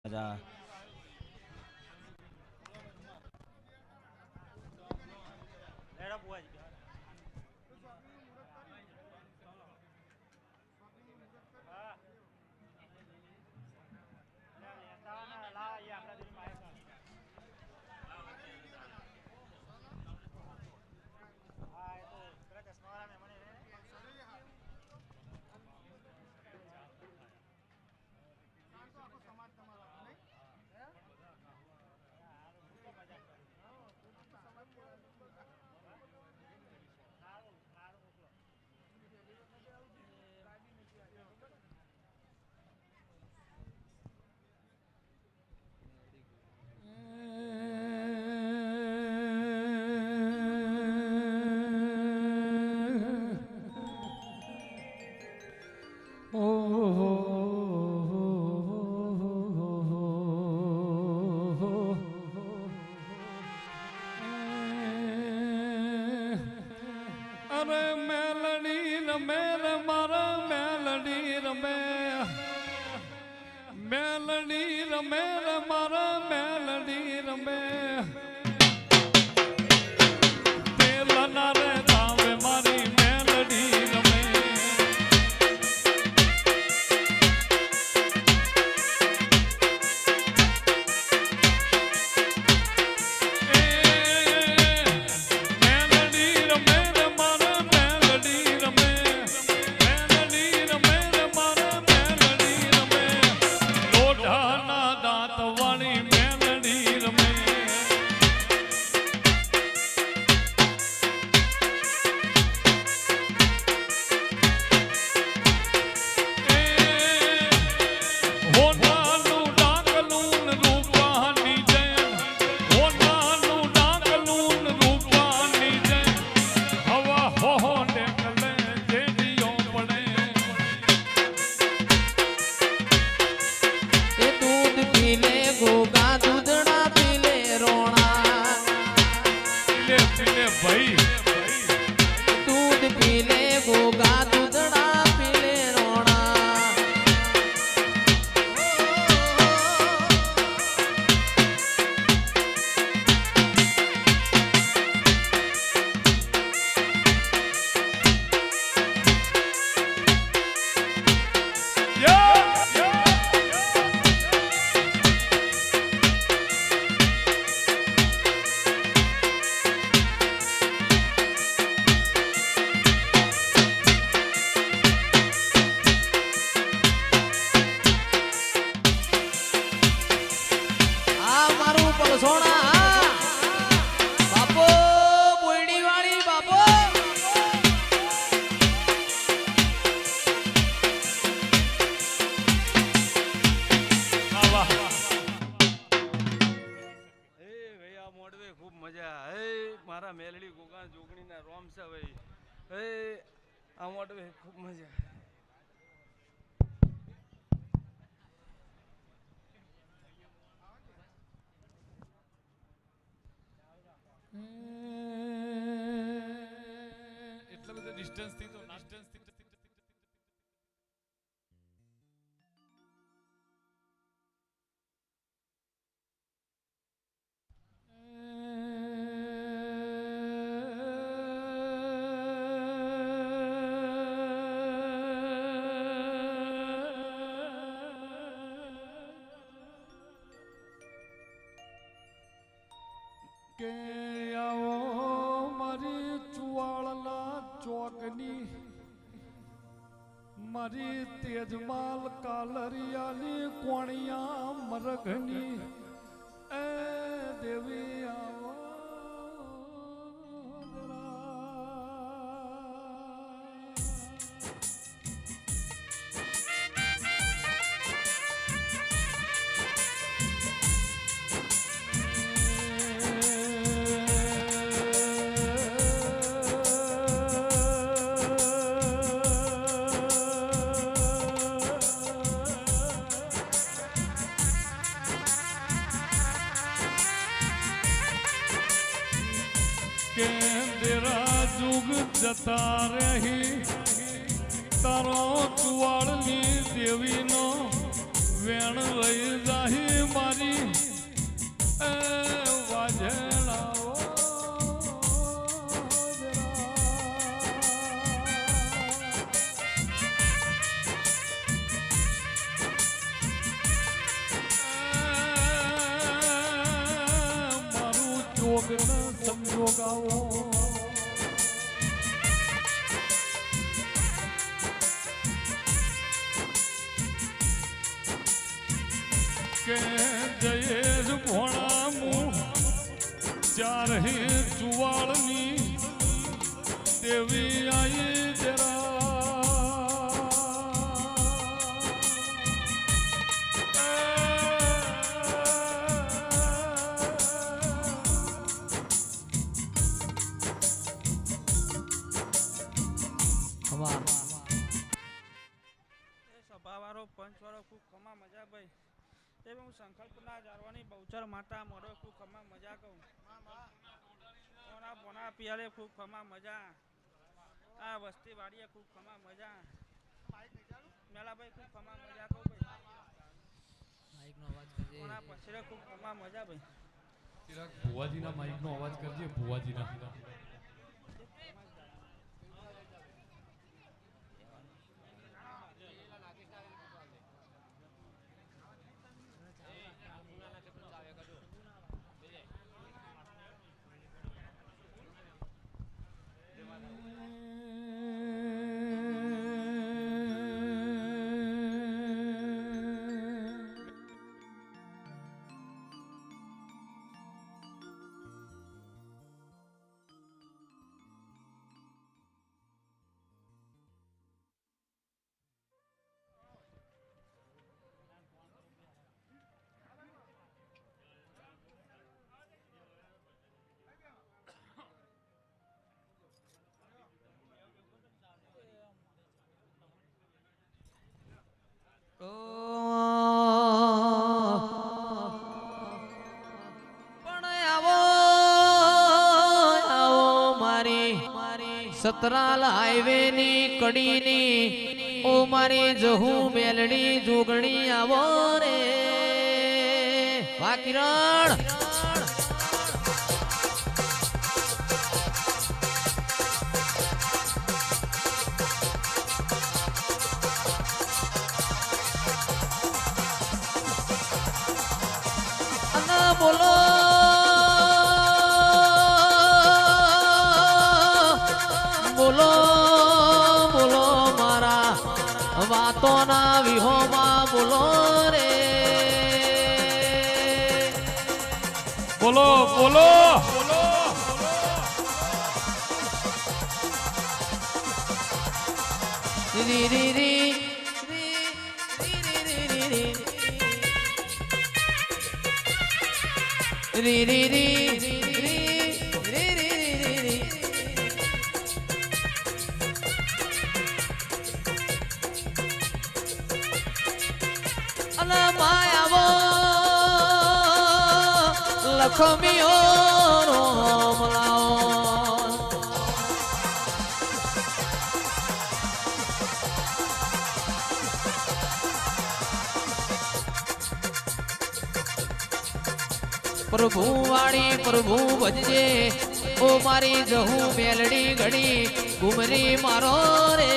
જા લેડા બુઆજી હા લેતા ના લા એ આપડા દિન માં હા એ તો પેલા ચશ્મા વાળા મેમણે સમાજ તમારો નહીં અરે મેલડી રમે રે મારા મેલડી રમે મેલડી રમે રે મારા મેલડી રમે તેલના રે ધાવે મારી મેલડી રમે મારા મેલડી ગોગા જોગણી ના રોમ છે ભાઈ હે આ મોટવે ખૂબ મજા એટલા બધા ડિસ્ટન્સ થી તો ડિસ્ટન્સ થી કે આવો મારી ચુવાળના ચોકની મારી તેજમાલ કાલરિયાની કોણિયા મરઘની એ દેવી આવો જતા રહી તારો ચુવાળની દેવીનો વેણ લઈ જાહી મારી વાજેલાઓ મારું ચોગ ન સમજો ગાવો કે જયેશ ભોણા મું ચાર હે ચુવાળની દેવી આઈ સભાવાળો પંચવાળો ખૂબ ખમા મજા ભાઈ તે હું સંકલ્પના જાળવાની બહુચર માતા મોડો ખૂબ ખમા મજા કહું બોના પિયાલે ખૂબ ખમા મજા આ વસ્તી વાડીએ ખૂબ ખમા મજા મેલાભાઈ ખૂબ ખમા મજા કહું ભાઈ બોના પછીરે ખૂબ ખમા મજા ભાઈ ભુવાજીના માઈકનો અવાજ કરજે ભુવાજીના સતરાલ હાઈવે ની કડી ની ઓ મારી જહુ મેલડી જોગણી આવો રે વાકિરણ અને બોલો બોલો બોલો મારા વાતોના વિહોમાં બોલો રે બોલો બોલો રી રી રી રી રી રી અને માયાવો લખમીઓ રોમ લાઓ પ્રભુ વાણી પ્રભુ ભજજે ઓ મારી જહુ મેલડી ઘડી ઘુમરી મારો રે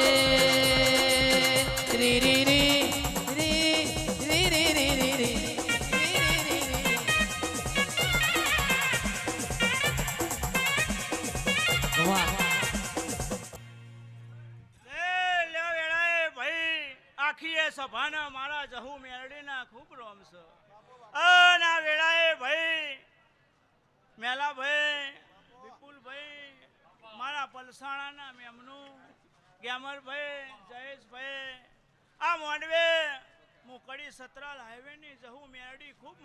રી રી રી સભાના મારા જહુ મેરડીના ખૂબ રોમ છે ના વેળાએ ભાઈ મેલાભાઈ વિપુલભાઈ મારા પલસાણાના મેમનું ગેમરભાઈ જયેશભાઈ આ મોડવે મુકડી સતરાલ હાઈવેની જહુ મેરડી ખૂબ